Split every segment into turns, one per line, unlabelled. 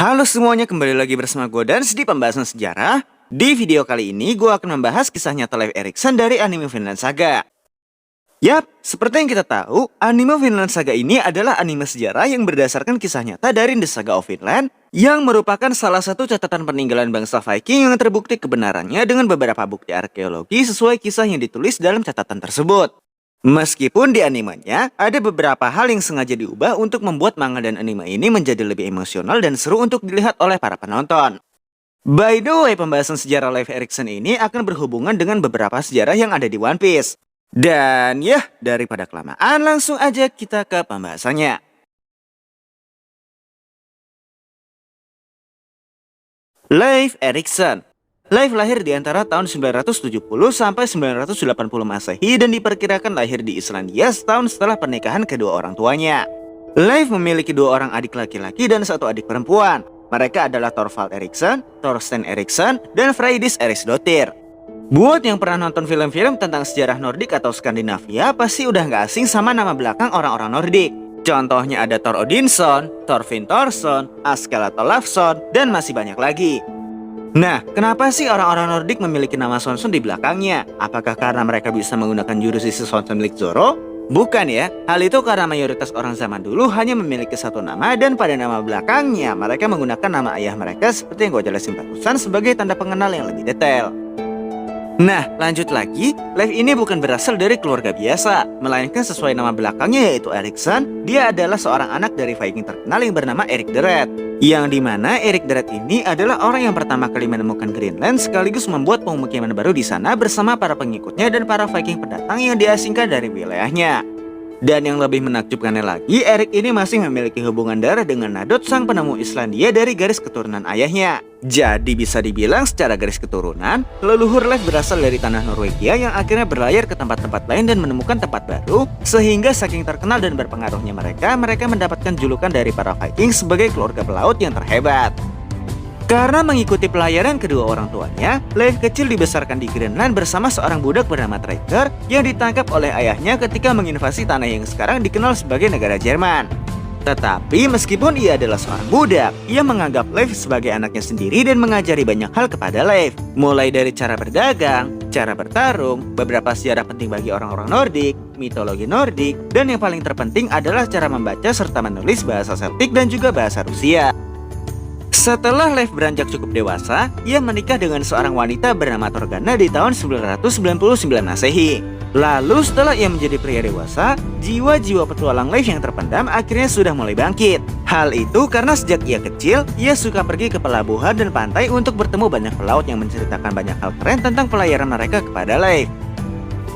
Halo semuanya, kembali lagi bersama gue dan di pembahasan sejarah. Di video kali ini gue akan membahas kisah nyata Leif Erikson dari anime Vinland Saga. Yap, seperti yang kita tahu, anime Vinland Saga ini adalah anime sejarah yang berdasarkan kisah nyata dari The Saga of Vinland, yang merupakan salah satu catatan peninggalan bangsa Viking yang terbukti kebenarannya dengan beberapa bukti arkeologi sesuai kisah yang ditulis dalam catatan tersebut. Meskipun di animenya, ada beberapa hal yang sengaja diubah untuk membuat manga dan anime ini menjadi lebih emosional dan seru untuk dilihat oleh para penonton. By the way, pembahasan sejarah Leif Erikson ini akan berhubungan dengan beberapa sejarah yang ada di One Piece. Dan ya, daripada kelamaan, langsung aja kita ke pembahasannya. Leif Erikson. Leif lahir di antara tahun 970 sampai 980 Masehi dan diperkirakan lahir di Islandia setahun setelah pernikahan kedua orang tuanya. Leif memiliki dua orang adik laki-laki dan satu adik perempuan. Mereka adalah Thorvald Eriksson, Thorstein Eriksson, dan Freydis Eriksdottir. Buat yang pernah nonton film-film tentang sejarah Nordik atau Skandinavia, pasti udah gak asing sama nama belakang orang-orang Nordik. Contohnya ada Thor Odinson, Thorfinn Thorsson, Askeladd Olafsson, dan masih banyak lagi. Nah, kenapa sih orang-orang Nordik memiliki nama Sonson di belakangnya? Apakah karena mereka bisa menggunakan jurus isi Sonson milik Zoro? Bukan ya, hal itu karena mayoritas orang zaman dulu hanya memiliki satu nama dan pada nama belakangnya mereka menggunakan nama ayah mereka seperti yang gue jelasin barusan sebagai tanda pengenal yang lebih detail. Nah, lanjut lagi, Leif ini bukan berasal dari keluarga biasa, melainkan sesuai nama belakangnya yaitu Eriksson, dia adalah seorang anak dari Viking terkenal yang bernama Erik the Red. Yang dimana Erik the Red ini adalah orang yang pertama kali menemukan Greenland sekaligus membuat pemukiman baru di sana bersama para pengikutnya dan para Viking pendatang yang diasingkan dari wilayahnya. Dan yang lebih menakjubkannya lagi, Erik ini masih memiliki hubungan darah dengan Nadot, sang penemu Islandia dari garis keturunan ayahnya. Jadi bisa dibilang secara garis keturunan, leluhur Leif berasal dari tanah Norwegia yang akhirnya berlayar ke tempat-tempat lain dan menemukan tempat baru, sehingga saking terkenal dan berpengaruhnya mereka mendapatkan julukan dari para Viking sebagai keluarga pelaut yang terhebat. Karena mengikuti pelayaran kedua orang tuanya, Leif kecil dibesarkan di Greenland bersama seorang budak bernama Traeger yang ditangkap oleh ayahnya ketika menginvasi tanah yang sekarang dikenal sebagai negara Jerman. Tetapi meskipun ia adalah seorang budak, ia menganggap Leif sebagai anaknya sendiri dan mengajari banyak hal kepada Leif. Mulai dari cara berdagang, cara bertarung, beberapa sejarah penting bagi orang-orang Nordik, mitologi Nordik, dan yang paling terpenting adalah cara membaca serta menulis bahasa Celtic dan juga bahasa Rusia. Setelah Leif beranjak cukup dewasa, ia menikah dengan seorang wanita bernama Thorgunna di tahun 999 Masehi. Lalu setelah ia menjadi pria dewasa, jiwa-jiwa petualang Leif yang terpendam akhirnya sudah mulai bangkit. Hal itu karena sejak ia kecil, ia suka pergi ke pelabuhan dan pantai untuk bertemu banyak pelaut yang menceritakan banyak hal keren tentang pelayaran mereka kepada Leif.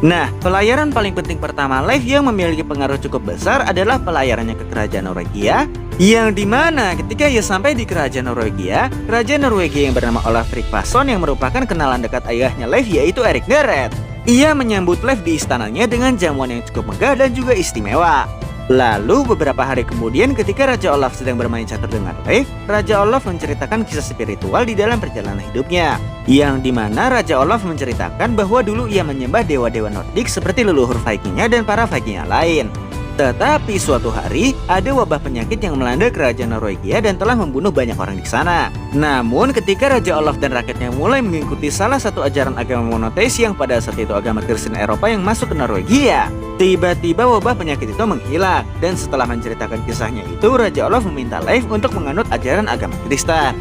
Nah, pelayaran paling penting pertama Leif yang memiliki pengaruh cukup besar adalah pelayarannya ke kerajaan Norwegia, yang dimana ketika ia sampai di kerajaan Norwegia yang bernama Olaf Tryggvason yang merupakan kenalan dekat ayahnya Leif yaitu Erik the Red. Ia menyambut Leif di istananya dengan jamuan yang cukup megah dan juga istimewa. Lalu beberapa hari kemudian ketika Raja Olaf sedang bermain catur dengan Leif, Raja Olaf menceritakan kisah spiritual di dalam perjalanan hidupnya. Yang dimana Raja Olaf menceritakan bahwa dulu ia menyembah dewa-dewa Nordik seperti leluhur Vikingnya dan para Viking yang lain. Tetapi suatu hari, ada wabah penyakit yang melanda kerajaan Norwegia dan telah membunuh banyak orang di sana. Namun ketika Raja Olaf dan rakyatnya mulai mengikuti salah satu ajaran agama monoteis yang pada saat itu agama Kristen Eropa yang masuk ke Norwegia, tiba-tiba wabah penyakit itu menghilang. Dan setelah menceritakan kisahnya itu, Raja Olaf meminta Leif untuk menganut ajaran agama Kristen.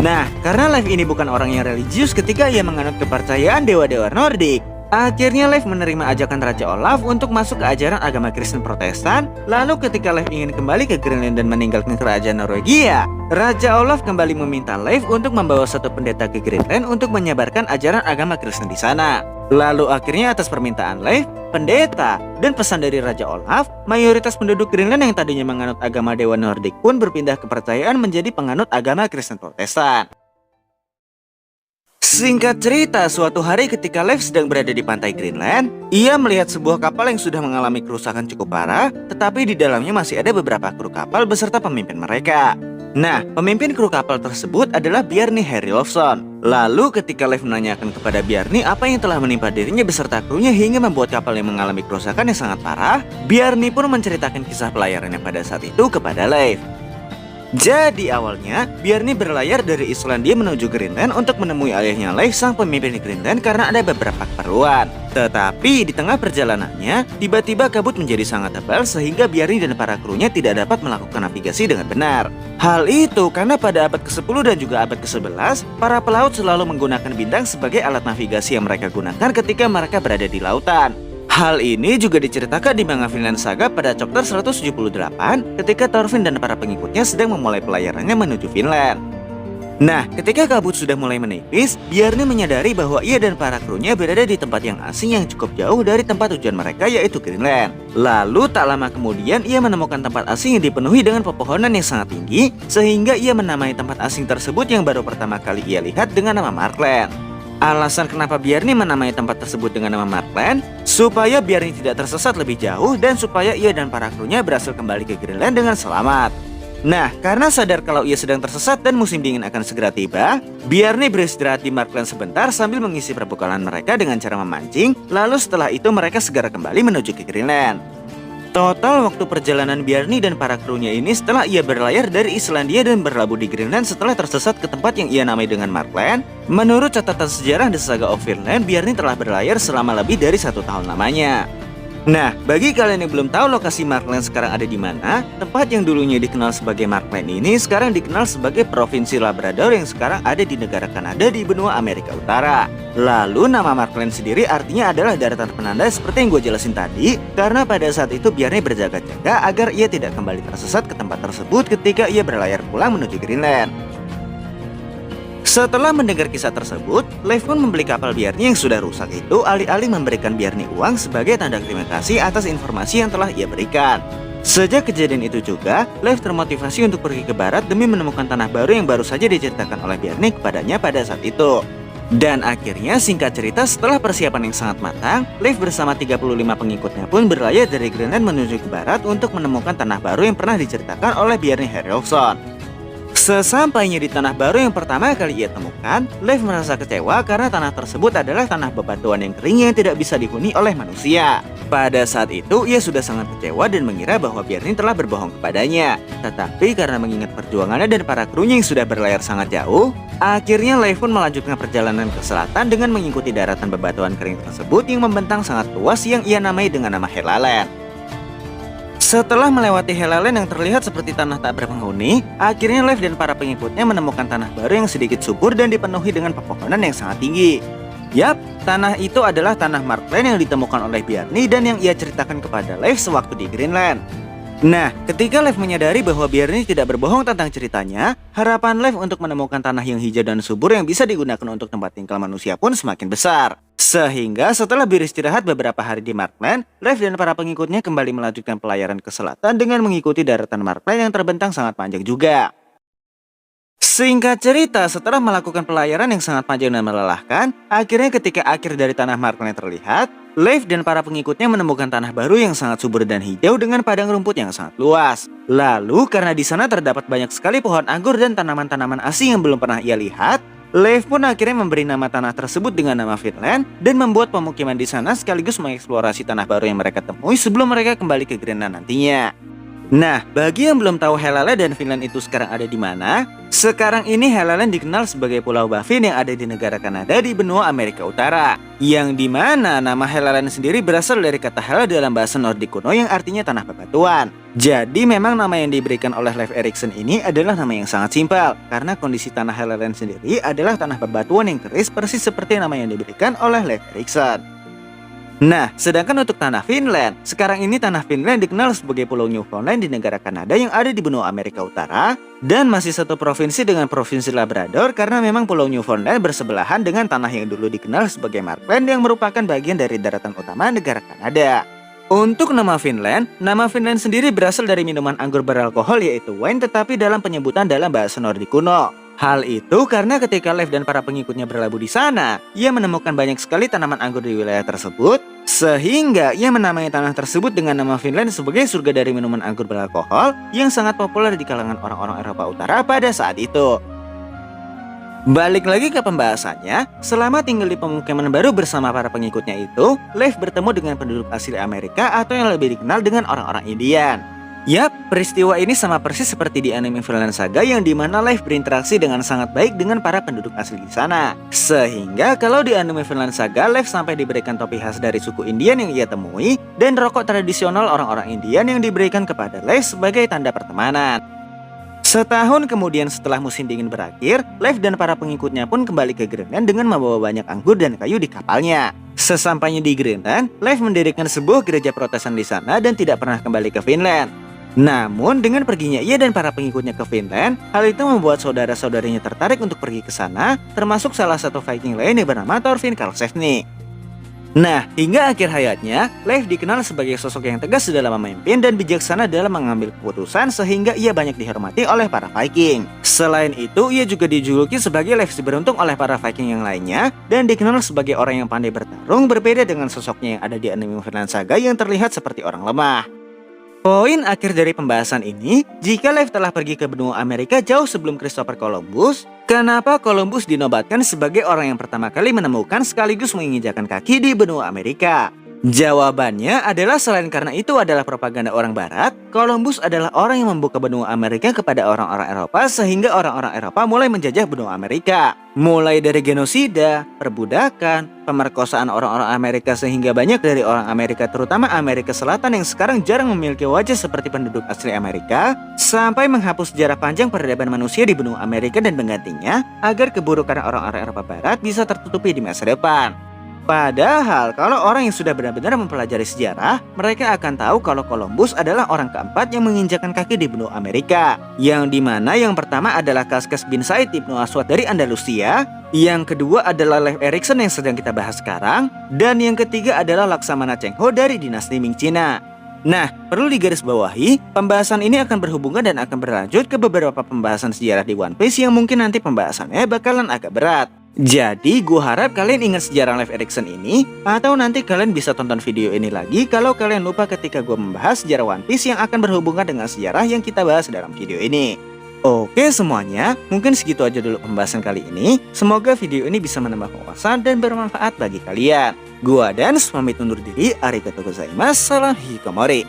Nah, karena Leif ini bukan orang yang religius ketika ia menganut kepercayaan dewa-dewa Nordik, akhirnya Leif menerima ajakan Raja Olaf untuk masuk ke ajaran agama Kristen Protestan. Lalu ketika Leif ingin kembali ke Greenland dan meninggalkan kerajaan Norwegia, Raja Olaf kembali meminta Leif untuk membawa satu pendeta ke Greenland untuk menyebarkan ajaran agama Kristen di sana. Lalu akhirnya atas permintaan Leif, pendeta, dan pesan dari Raja Olaf, mayoritas penduduk Greenland yang tadinya menganut agama dewa Nordik pun berpindah kepercayaan menjadi penganut agama Kristen Protestan. Singkat cerita, suatu hari ketika Leif sedang berada di pantai Greenland, ia melihat sebuah kapal yang sudah mengalami kerusakan cukup parah, tetapi di dalamnya masih ada beberapa kru kapal beserta pemimpin mereka. Nah, pemimpin kru kapal tersebut adalah Bjarni Herjolfsson. Lalu ketika Leif menanyakan kepada Bjarni apa yang telah menimpa dirinya beserta krunya hingga membuat kapal yang mengalami kerusakan yang sangat parah, Bjarni pun menceritakan kisah pelayarannya pada saat itu kepada Leif. Jadi awalnya, Bjarni berlayar dari Islandia menuju Greenland untuk menemui ayahnya Leif, sang pemimpin di Greenland, karena ada beberapa keperluan. Tetapi di tengah perjalanannya, tiba-tiba kabut menjadi sangat tebal sehingga Bjarni dan para krunya tidak dapat melakukan navigasi dengan benar. Hal itu karena pada abad ke-10 dan juga abad ke-11, para pelaut selalu menggunakan bintang sebagai alat navigasi yang mereka gunakan ketika mereka berada di lautan. Hal ini juga diceritakan di manga Vinland Saga pada chapter 178 ketika Thorfinn dan para pengikutnya sedang memulai pelayarannya menuju Finland. Nah, ketika kabut sudah mulai menipis, Bjarni menyadari bahwa ia dan para krunya berada di tempat yang asing yang cukup jauh dari tempat tujuan mereka, yaitu Greenland. Lalu tak lama kemudian ia menemukan tempat asing yang dipenuhi dengan pepohonan yang sangat tinggi, sehingga ia menamai tempat asing tersebut yang baru pertama kali ia lihat dengan nama Markland. Alasan kenapa Bjarni menamai tempat tersebut dengan nama Markland, supaya Bjarni tidak tersesat lebih jauh dan supaya ia dan para krunya berhasil kembali ke Greenland dengan selamat. Nah, karena sadar kalau ia sedang tersesat dan musim dingin akan segera tiba, Bjarni beristirahat di Markland sebentar sambil mengisi perbekalan mereka dengan cara memancing, lalu setelah itu mereka segera kembali menuju ke Greenland. Total waktu perjalanan Bjarni dan para krunya ini setelah ia berlayar dari Islandia dan berlabuh di Greenland setelah tersesat ke tempat yang ia namai dengan Markland, menurut catatan sejarah The Saga of Vinland, Bjarni telah berlayar selama lebih dari 1 tahun lamanya. Nah, bagi kalian yang belum tahu lokasi Markland sekarang ada di mana, tempat yang dulunya dikenal sebagai Markland ini sekarang dikenal sebagai Provinsi Labrador yang sekarang ada di negara Kanada di benua Amerika Utara. Lalu nama Markland sendiri artinya adalah daratan penanda seperti yang gue jelasin tadi, karena pada saat itu Bjarni berjaga-jaga agar ia tidak kembali tersesat ke tempat tersebut ketika ia berlayar pulang menuju Greenland. Setelah mendengar kisah tersebut, Leif pun membeli kapal Bjarni yang sudah rusak itu alih-alih memberikan Bjarni uang sebagai tanda terima kasih atas informasi yang telah ia berikan. Sejak kejadian itu juga, Leif termotivasi untuk pergi ke barat demi menemukan tanah baru yang baru saja diceritakan oleh Bjarni kepadanya pada saat itu. Dan akhirnya singkat cerita setelah persiapan yang sangat matang, Leif bersama 35 pengikutnya pun berlayar dari Greenland menuju ke barat untuk menemukan tanah baru yang pernah diceritakan oleh Bjarni Herjolfsson. Sesampainya di tanah baru yang pertama kali ia temukan, Leif merasa kecewa karena tanah tersebut adalah tanah bebatuan yang kering yang tidak bisa dihuni oleh manusia. Pada saat itu ia sudah sangat kecewa dan mengira bahwa Bjarni telah berbohong kepadanya. Tetapi karena mengingat perjuangannya dan para krunya yang sudah berlayar sangat jauh, akhirnya Leif pun melanjutkan perjalanan ke selatan dengan mengikuti daratan bebatuan kering tersebut yang membentang sangat luas yang ia namai dengan nama Helaland. Setelah melewati Helaland yang terlihat seperti tanah tak berpenghuni, akhirnya Leif dan para pengikutnya menemukan tanah baru yang sedikit subur dan dipenuhi dengan pepohonan yang sangat tinggi. Yap, tanah itu adalah tanah Markland yang ditemukan oleh Bjarni dan yang ia ceritakan kepada Leif sewaktu di Greenland. Nah, ketika Leif menyadari bahwa Bjarni tidak berbohong tentang ceritanya, harapan Leif untuk menemukan tanah yang hijau dan subur yang bisa digunakan untuk tempat tinggal manusia pun semakin besar. Sehingga setelah beristirahat beberapa hari di Markland, Leif dan para pengikutnya kembali melanjutkan pelayaran ke selatan dengan mengikuti daratan Markland yang terbentang sangat panjang juga. Singkat cerita, setelah melakukan pelayaran yang sangat panjang dan melelahkan, akhirnya ketika akhir dari tanah Markland terlihat, Leif dan para pengikutnya menemukan tanah baru yang sangat subur dan hijau dengan padang rumput yang sangat luas. Lalu karena di sana terdapat banyak sekali pohon anggur dan tanaman-tanaman asing yang belum pernah ia lihat, Leif pun akhirnya memberi nama tanah tersebut dengan nama Vinland dan membuat pemukiman di sana sekaligus mengeksplorasi tanah baru yang mereka temui sebelum mereka kembali ke Greenland nantinya. Nah, bagi yang belum tahu Helaland dan Vinland itu sekarang ada di mana, sekarang ini Helaland dikenal sebagai Pulau Baffin yang ada di negara Kanada di benua Amerika Utara. Yang dimana nama Helaland sendiri berasal dari kata Hel dalam bahasa Nordik kuno yang artinya tanah bebatuan. Jadi memang nama yang diberikan oleh Leif Erikson ini adalah nama yang sangat simpel, karena kondisi tanah Helaland sendiri adalah tanah bebatuan yang keris persis seperti nama yang diberikan oleh Leif Erikson. Nah, sedangkan untuk tanah Finland, sekarang ini tanah Finland dikenal sebagai Pulau Newfoundland di negara Kanada yang ada di benua Amerika Utara dan masih satu provinsi dengan Provinsi Labrador karena memang Pulau Newfoundland bersebelahan dengan tanah yang dulu dikenal sebagai Markland yang merupakan bagian dari daratan utama negara Kanada. Untuk nama Finland sendiri berasal dari minuman anggur beralkohol yaitu wine, tetapi dalam penyebutan dalam bahasa Nordik kuno. Hal itu karena ketika Leif dan para pengikutnya berlabuh di sana, ia menemukan banyak sekali tanaman anggur di wilayah tersebut, sehingga ia menamai tanah tersebut dengan nama Finland sebagai surga dari minuman anggur beralkohol yang sangat populer di kalangan orang-orang Eropa Utara pada saat itu. Balik lagi ke pembahasannya, selama tinggal di pemukiman baru bersama para pengikutnya itu, Leif bertemu dengan penduduk asli Amerika atau yang lebih dikenal dengan orang-orang Indian. Yap, peristiwa ini sama persis seperti di anime Vinland Saga yang dimana Leif berinteraksi dengan sangat baik dengan para penduduk asli di sana. Sehingga kalau di anime Vinland Saga, Leif sampai diberikan topi khas dari suku Indian yang ia temui dan rokok tradisional orang-orang Indian yang diberikan kepada Leif sebagai tanda pertemanan. Setahun kemudian setelah musim dingin berakhir, Leif dan para pengikutnya pun kembali ke Greenland dengan membawa banyak anggur dan kayu di kapalnya. Sesampainya di Greenland, Leif mendirikan sebuah gereja Protestan di sana dan tidak pernah kembali ke Finland. Namun dengan perginya ia dan para pengikutnya ke Finland, hal itu membuat saudara-saudarinya tertarik untuk pergi ke sana, termasuk salah satu Viking lain yang bernama Thorfinn Karlsefni. Nah, hingga akhir hayatnya, Leif dikenal sebagai sosok yang tegas dalam memimpin dan bijaksana dalam mengambil keputusan sehingga ia banyak dihormati oleh para Viking. Selain itu, ia juga dijuluki sebagai Leif si beruntung oleh para Viking yang lainnya dan dikenal sebagai orang yang pandai bertarung, berbeda dengan sosoknya yang ada di anime Vinland Saga yang terlihat seperti orang lemah. Poin akhir dari pembahasan ini, jika Leif telah pergi ke benua Amerika jauh sebelum Christopher Columbus, kenapa Columbus dinobatkan sebagai orang yang pertama kali menemukan sekaligus menginjakan kaki di benua Amerika? Jawabannya adalah selain karena itu adalah propaganda orang barat, Columbus adalah orang yang membuka benua Amerika kepada orang-orang Eropa sehingga orang-orang Eropa mulai menjajah benua Amerika. Mulai dari genosida, perbudakan, pemerkosaan orang-orang Amerika sehingga banyak dari orang Amerika terutama Amerika Selatan yang sekarang jarang memiliki wajah seperti penduduk asli Amerika, sampai menghapus sejarah panjang peradaban manusia di benua Amerika dan menggantinya agar keburukan orang-orang Eropa Barat bisa tertutupi di masa depan. Padahal kalau orang yang sudah benar-benar mempelajari sejarah, mereka akan tahu kalau Columbus adalah orang keempat yang menginjakan kaki di benua Amerika. Yang dimana yang pertama adalah Kaskas bin Said Ibnu Aswad dari Andalusia, yang kedua adalah Leif Erikson yang sedang kita bahas sekarang, dan yang ketiga adalah Laksamana Cheng Ho dari dinasti Ming Cina. Nah, perlu digarisbawahi, pembahasan ini akan berhubungan dan akan berlanjut ke beberapa pembahasan sejarah di One Piece yang mungkin nanti pembahasannya bakalan agak berat. Jadi, gue harap kalian ingat sejarah Leif Erikson ini, atau nanti kalian bisa tonton video ini lagi kalau kalian lupa ketika gue membahas sejarah One Piece yang akan berhubungan dengan sejarah yang kita bahas dalam video ini. Oke semuanya, mungkin segitu aja dulu pembahasan kali ini. Semoga video ini bisa menambah wawasan dan bermanfaat bagi kalian. Gua Dans pamit undur diri, arigatou gozaimasu, salam hikomori.